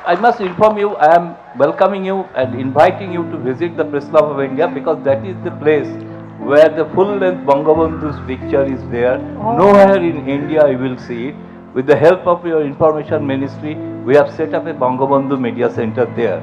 I must inform you, I am welcoming you and inviting you to visit the Press Club of India, because that is the place where the full-length Bangabandhu's picture is there. Nowhere in India you will see it. With the help of your information ministry, we have set up a Bangabandhu Media Center there.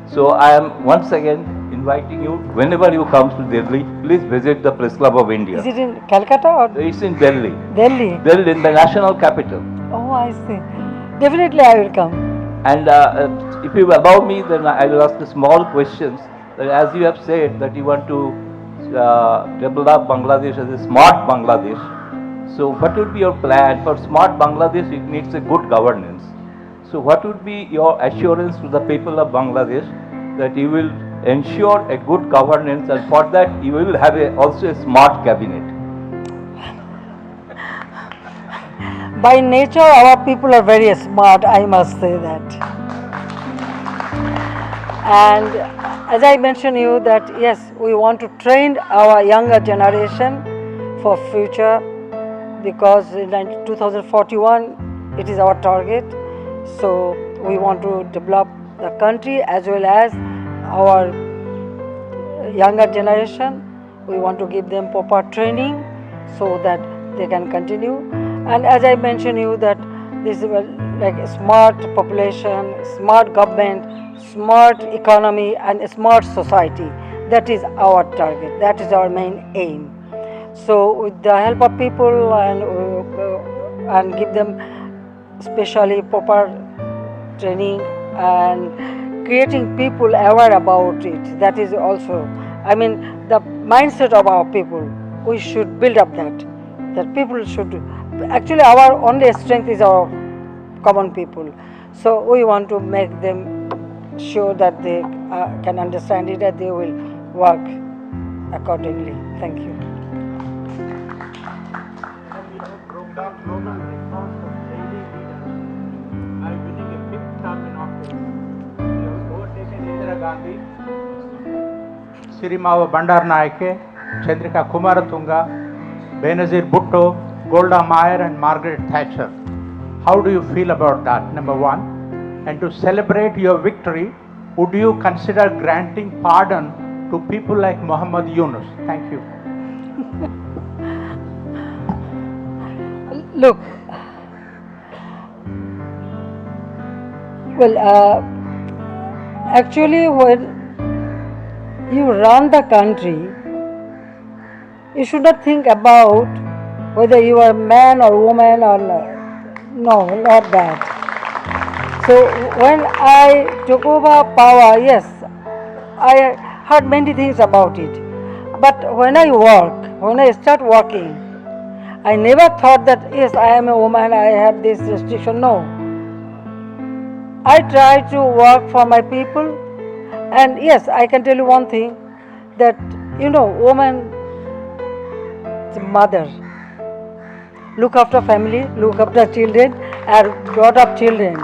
So I am once again inviting you, whenever you come to Delhi, please visit the Press Club of India. Is it in Calcutta or? It's in Delhi. Delhi. Delhi, in the national capital. Oh, I see. Definitely I will come. And if you allow me, then I will ask the small questions. As you have said that you want to develop Bangladesh as a smart Bangladesh. So what would be your plan for smart Bangladesh? It needs a good governance. So what would be your assurance to the people of Bangladesh that you will ensure a good governance, and for that you will have also a smart cabinet? By nature, our people are very smart, I must say that. And as I mentioned you that yes, we want to train our younger generation for future, because in 2041 it is our target. So we want to develop the country as well as our younger generation. We want to give them proper training so that they can continue. And as I mentioned you that this is like a smart population, smart government, smart economy and a smart society. That is our target, that is our main aim. So with the help of people and give them especially proper training and creating people aware about it, that is also, I mean, the mindset of our people, we should build up that people should, actually our only strength is our common people. So we want to make them sure that they can understand it and they will work accordingly. Thank you. Sirimawa Bandar Naike, Chandrika Kumaratunga, Benazir Bhutto, Golda Meir and Margaret Thatcher. How do you feel about that, number one? And to celebrate your victory, would you consider granting pardon to people like Muhammad Yunus? Thank you. Look, well, actually when you run the country, you should not think about whether you are man or woman or no, not that. So when I took over power, yes, I heard many things about it. But when I start working, I never thought that, yes, I am a woman, I have this restriction. No. I try to work for my people. And yes, I can tell you one thing, that, woman, the mother, look after family, look after children, and brought up children.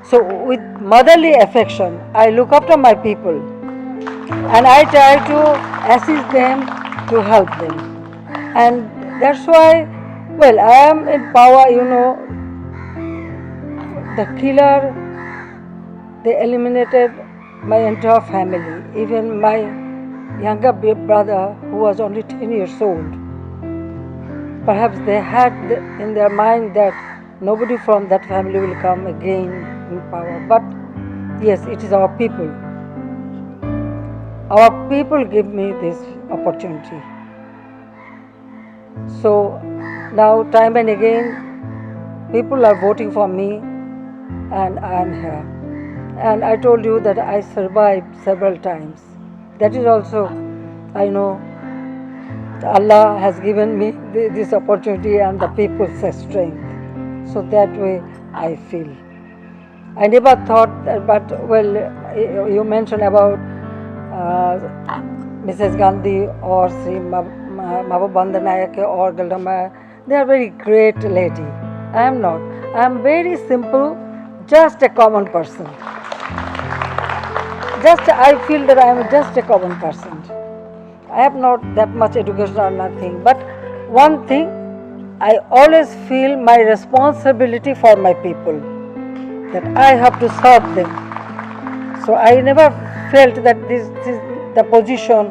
So with motherly affection, I look after my people. And I try to assist them, to help them. And that's why, well, I am in power, the killer, they eliminated my entire family, even my younger brother who was only 10 years old. Perhaps they had in their mind that nobody from that family will come again in power. But yes, it is our people. Our people give me this opportunity. So now time and again people are voting for me and I am here. And I told you that I survived several times. That is also, I know, Allah has given me this opportunity and the people's strength. So that way I feel. I never thought that, but well, you mentioned about Mrs. Gandhi or Sri Mahbub Bandanayake or Golda Meir. They are very great lady. I am not. I am very simple, just a common person. I feel that I am just a common person. I have not that much education or nothing. But one thing, I always feel my responsibility for my people. That I have to serve them. So I never felt that this is the position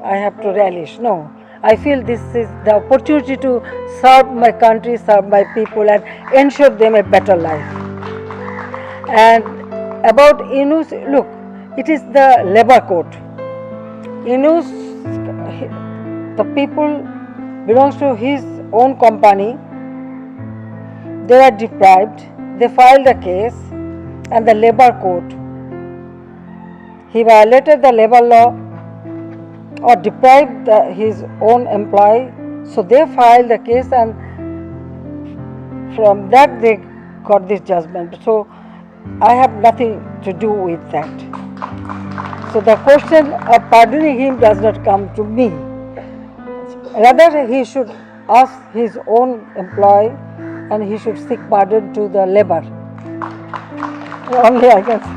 I have to relish. No, I feel this is the opportunity to serve my country, serve my people, and ensure them a better life. And about Inus, look, it is the labor code. Inus, the people belongs to his own company. They were deprived. They filed a case, and the labor code. He violated the labor law or deprived his own employee. So they filed the case, and from that they got this judgment. So I have nothing to do with that. So the question of pardoning him does not come to me. Rather, he should ask his own employee, and he should seek pardon to the labor. Only I can say.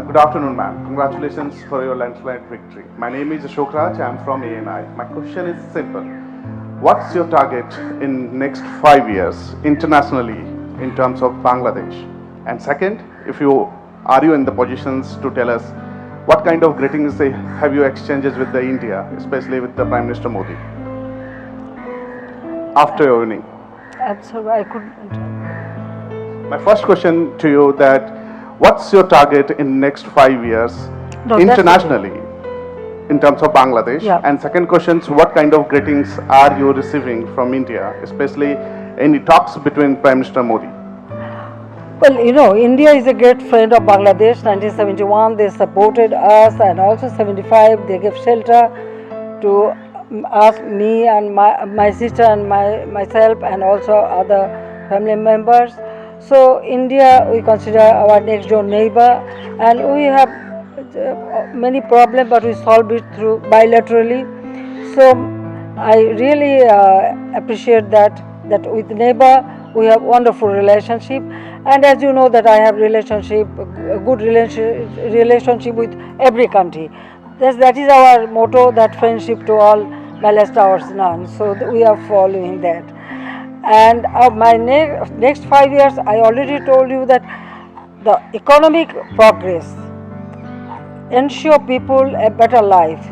Good afternoon, ma'am. Congratulations for your landslide victory. My name is Ashok Raj. I am from ANI. My question is simple. What's your target in next 5 years internationally in terms of Bangladesh? And second, are you in the positions to tell us what kind of greetings have you exchanges with the India, especially with the Prime Minister Modi after your winning? I'm sorry, I couldn't. My first question to you that what's your target in next 5 years No, internationally in terms of Bangladesh? Yeah. And second question, what kind of greetings are you receiving from India, especially any talks between Prime Minister Modi? Well, you know, India is a great friend of Bangladesh. 1971, they supported us, and also 75, they gave shelter to us, me and my sister and myself, and also other family members. So India, we consider our next door neighbor, and we have many problems, but we solve it through bilaterally. So I really appreciate that with neighbor we have wonderful relationship, and as you know that I have a good relationship with every country. That is our motto, that friendship to all, molest ours none. So we are following that. And my next 5 years, I already told you that the economic progress, ensure people a better life.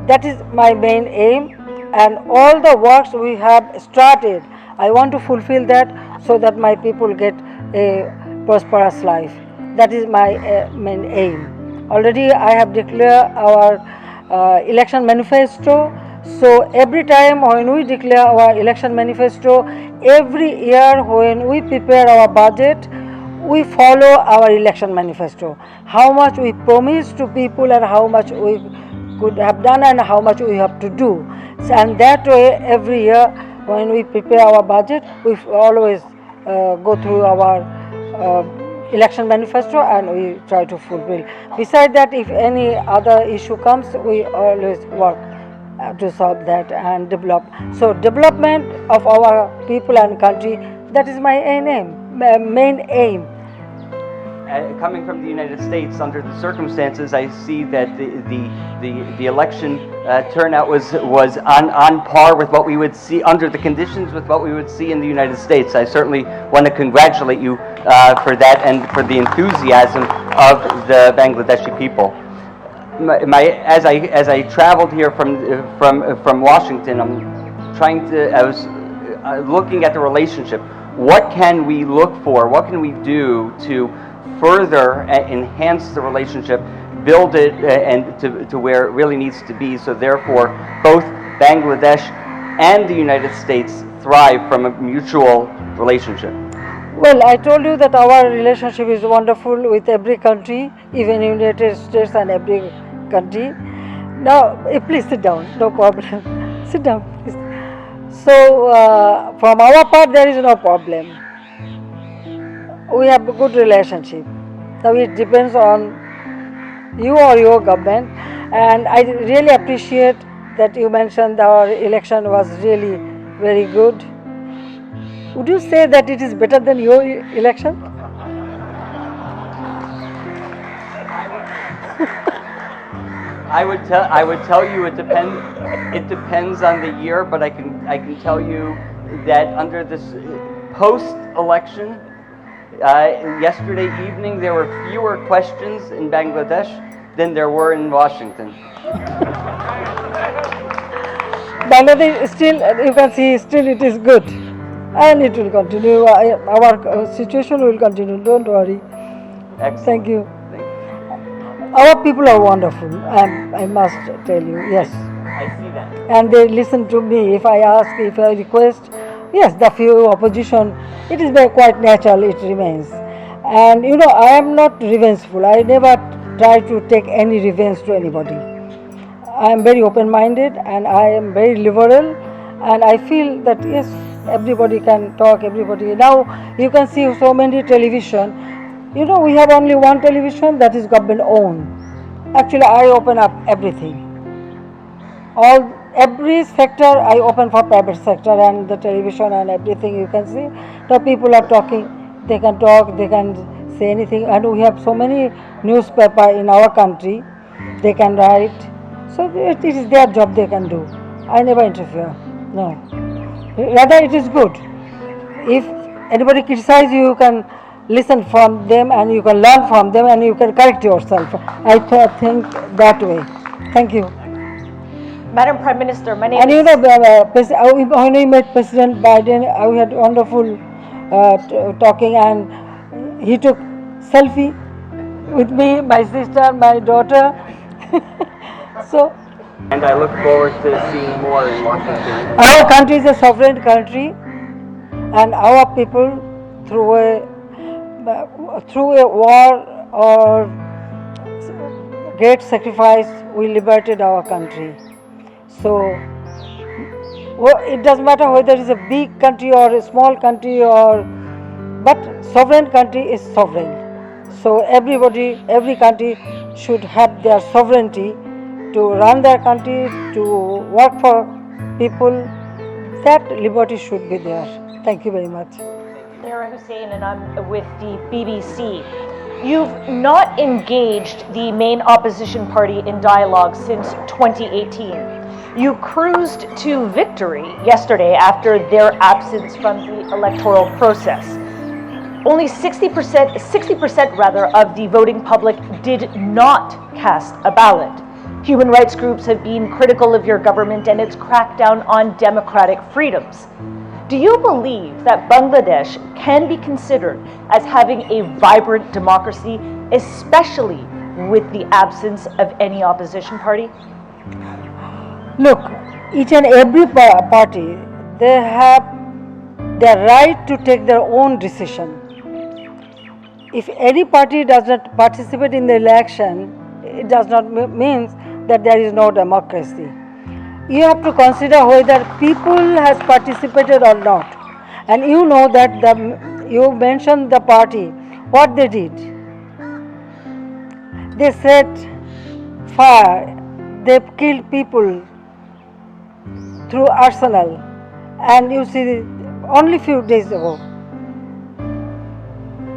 That is my main aim, and all the works we have started, I want to fulfill that so that my people get a prosperous life. That is my main aim. Already I have declared our election manifesto. So every time when we declare our election manifesto, every year when we prepare our budget, we follow our election manifesto. How much we promise to people and how much we could have done and how much we have to do. So, and that way every year when we prepare our budget, we always go through our election manifesto and we try to fulfill. Besides that, if any other issue comes, we always work to solve that and develop. So development of our people and country, that is my main aim. Coming from the United States, under the circumstances, I see that the election turnout was on par with what we would see under the conditions with what we would see in the United States. I certainly want to congratulate you for that and for the enthusiasm of the Bangladeshi people. As I traveled here from Washington, I was looking at the relationship. What can we look for? What can we do to further enhance the relationship, build it and to where it really needs to be, so therefore both Bangladesh and the United States thrive from a mutual relationship? Well, I told you that our relationship is wonderful with every country, even United States and every country. Now, please sit down, no problem. Sit down, please. So, from our part, there is no problem. We have a good relationship. Now, it depends on you or your government, and I really appreciate that you mentioned our election was really very good. Would you say that it is better than your election? I would tell you it depends on the year, but I can tell you that under this post-election, Yesterday evening, there were fewer questions in Bangladesh than there were in Washington. Bangladesh still, you can see, still it is good, and it will continue. Our situation will continue. Don't worry. Excellent. Thank you. Thank you. Our people are wonderful. I must tell you, yes. I see that. And they listen to me. If I ask, if I request, yes, the few opposition, it is very quite natural. It remains. And you know, I am not revengeful. I never try to take any revenge to anybody. I am very open-minded and I am very liberal, and I feel that yes, everybody can talk, everybody. Now you can see so many television. You know, we have only one television that is government owned. Actually, I open up everything. Every sector I open for private sector, and the television and everything you can see. The people are talking, they can talk, they can say anything, and we have so many newspaper in our country, they can write. So it is their job, they can do. I never interfere, no. Rather it is good. If anybody criticize you, you can listen from them and you can learn from them and you can correct yourself. I think that way. Thank you. Madam Prime Minister, my name And you is... know, when we met President Biden, we had wonderful talking, and he took selfie with me, my sister, my daughter. So, And I look forward to seeing more in Washington. our country is a sovereign country, and our people, through a war or great sacrifice, we liberated our country. So, it doesn't matter whether it's a big country or a small country, but sovereign country is sovereign. So every country should have their sovereignty to run their country, to work for people. That liberty should be there. Thank you very much. Nira Hussain, and I'm with the BBC. You've not engaged the main opposition party in dialogue since 2018. You cruised to victory yesterday after their absence from the electoral process. Only 60% rather of the voting public did not cast a ballot. Human rights groups have been critical of your government and its crackdown on democratic freedoms. Do you believe that Bangladesh can be considered as having a vibrant democracy, especially with the absence of any opposition party? Look, each and every party, they have their right to take their own decision. If any party does not participate in the election, it does not mean that there is no democracy. You have to consider whether people has participated or not. And you know that you mentioned the party, what they did. They set fire, they killed people through arsenal. And you see, only few days ago,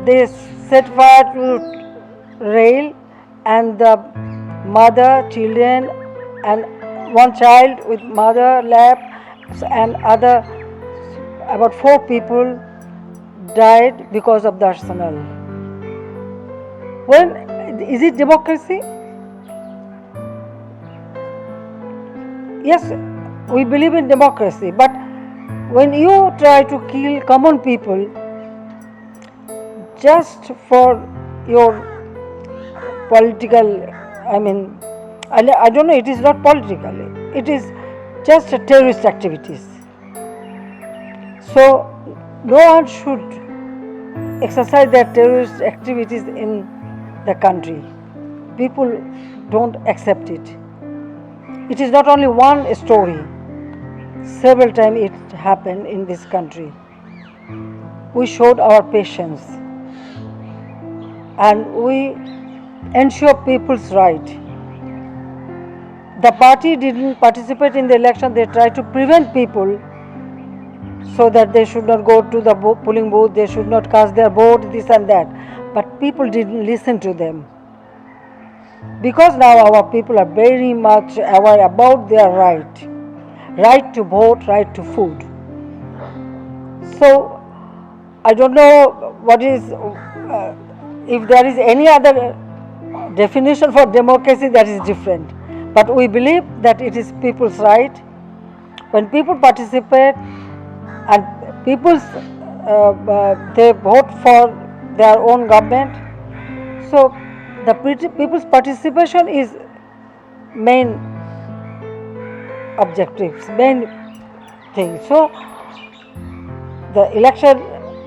they set fire to rail, and the mother, children, and one child with mother lap, and other, about 4 people died because of the arsenal. When is it democracy? Yes, we believe in democracy, but when you try to kill common people just for your political, I don't know, it is not political, it is just a terrorist activities. So no one should exercise their terrorist activities in the country. People don't accept it. It is not only one story. Several times it happened in this country. We showed our patience and we ensure people's right. The party didn't participate in the election. They tried to prevent people so that they should not go to the polling booth, they should not cast their vote, this and that. But people didn't listen to them. Because now our people are very much aware about their right to vote, right to food. So I don't know what is, if there is any other definition for democracy that is different. But we believe that it is people's right. When people participate and they vote for their own government, so the people's participation is main objectives, main thing. So the election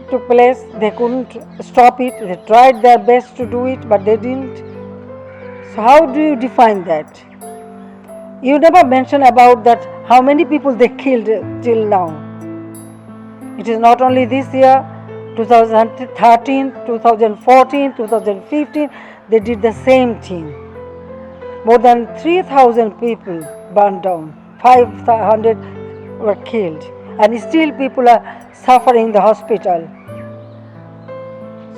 took place, they couldn't stop it, they tried their best to do it, but they didn't. So how do you define that? You never mention about that, how many people they killed till now. It is not only this year, 2013, 2014, 2015, they did the same thing. More than 3,000 people burned down, 500 were killed, and still people are suffering in the hospital.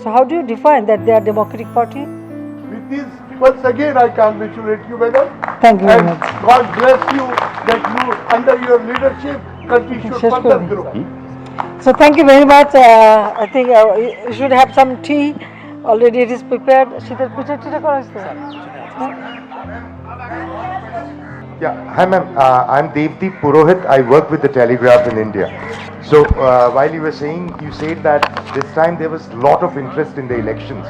So how do you define that they are Democratic Party? With this, once again I congratulate you, madam. Thank you very And much. God bless you that you, under your leadership, country should Yes, further sure. grow. So thank you very much. I think you should have some tea. Already it is prepared. Sheetal picha kora hoyche? Yeah, hi ma'am. I'm Devdeep Purohit. I work with the Telegraph in India. So while you were saying, you said that this time there was a lot of interest in the elections.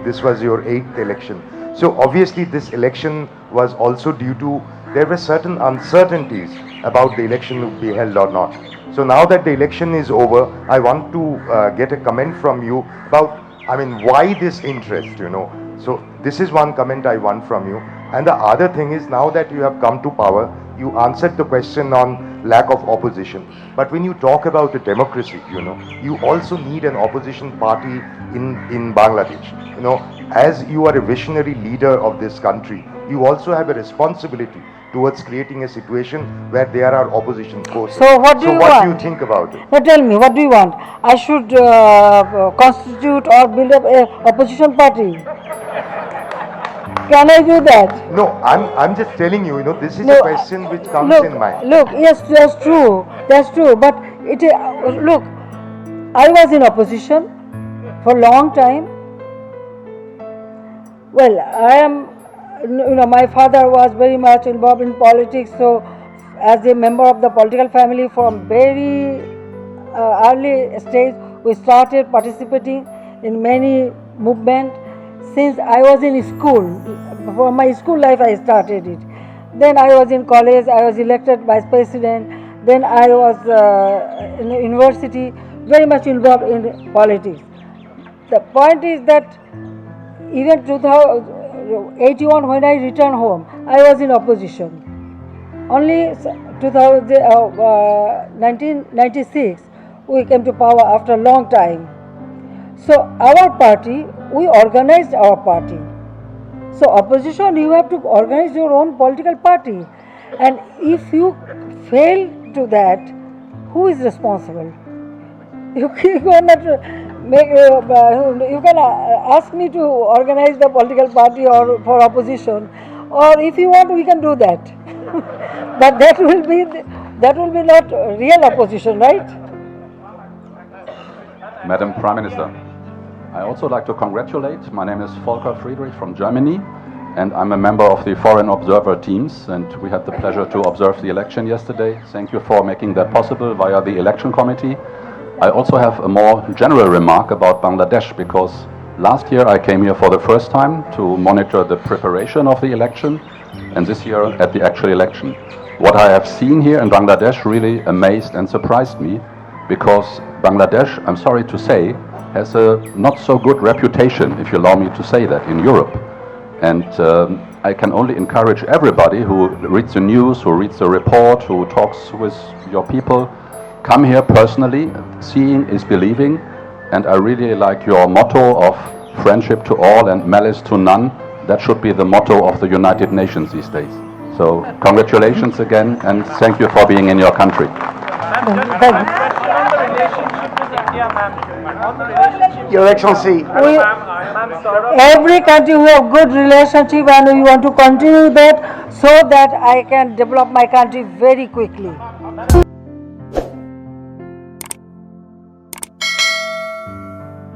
This was your 8th election. So obviously this election was also due to, there were certain uncertainties about the election would be held or not. So now that the election is over, I want to get a comment from you about, why this interest, So this is one comment I want from you. And the other thing is, now that you have come to power, you answered the question on lack of opposition. But when you talk about a democracy, you also need an opposition party in Bangladesh. As you are a visionary leader of this country, you also have a responsibility towards creating a situation where there are opposition forces. So what do you want? Do you think about it? Now tell me, what do you want? I should constitute or build up a opposition party? Can I do that? No, I'm just telling you, this is a question which comes in mind. Look, yes, that's true. But look, I was in opposition for a long time. Well, I am, my father was very much involved in politics, so as a member of the political family from very early stage, we started participating in many movements. Since I was in school, from my school life I started it. Then I was in college, I was elected vice president. Then I was in the university, very much involved in politics. The point is that even 1981, when I returned home, I was in opposition. Only 1996, we came to power after a long time. So our party, we organized our party. So opposition, you have to organize your own political party. And if you fail to that, who is responsible? You cannot you can ask me to organize the political party or for opposition, or if you want, we can do that. But that will be not real opposition, right? Madam Prime Minister, I also like to congratulate. My name is Volker Friedrich from Germany, and I'm a member of the foreign observer teams, and we had the pleasure to observe the election yesterday. Thank you for making that possible via the election committee. I also have a more general remark about Bangladesh, because last year I came here for the first time to monitor the preparation of the election, and this year at the actual election. What I have seen here in Bangladesh really amazed and surprised me, because Bangladesh, I'm sorry to say, has a not so good reputation, if you allow me to say that, in Europe. And I can only encourage everybody who reads the news, who reads the report, who talks with your people, come here personally. Seeing is believing, and I really like your motto of friendship to all and malice to none. That should be the motto of the United Nations these days. So congratulations again, and thank you for being in your country. Your Excellency. Every country we have good relationship, and we want to continue that so that I can develop my country very quickly.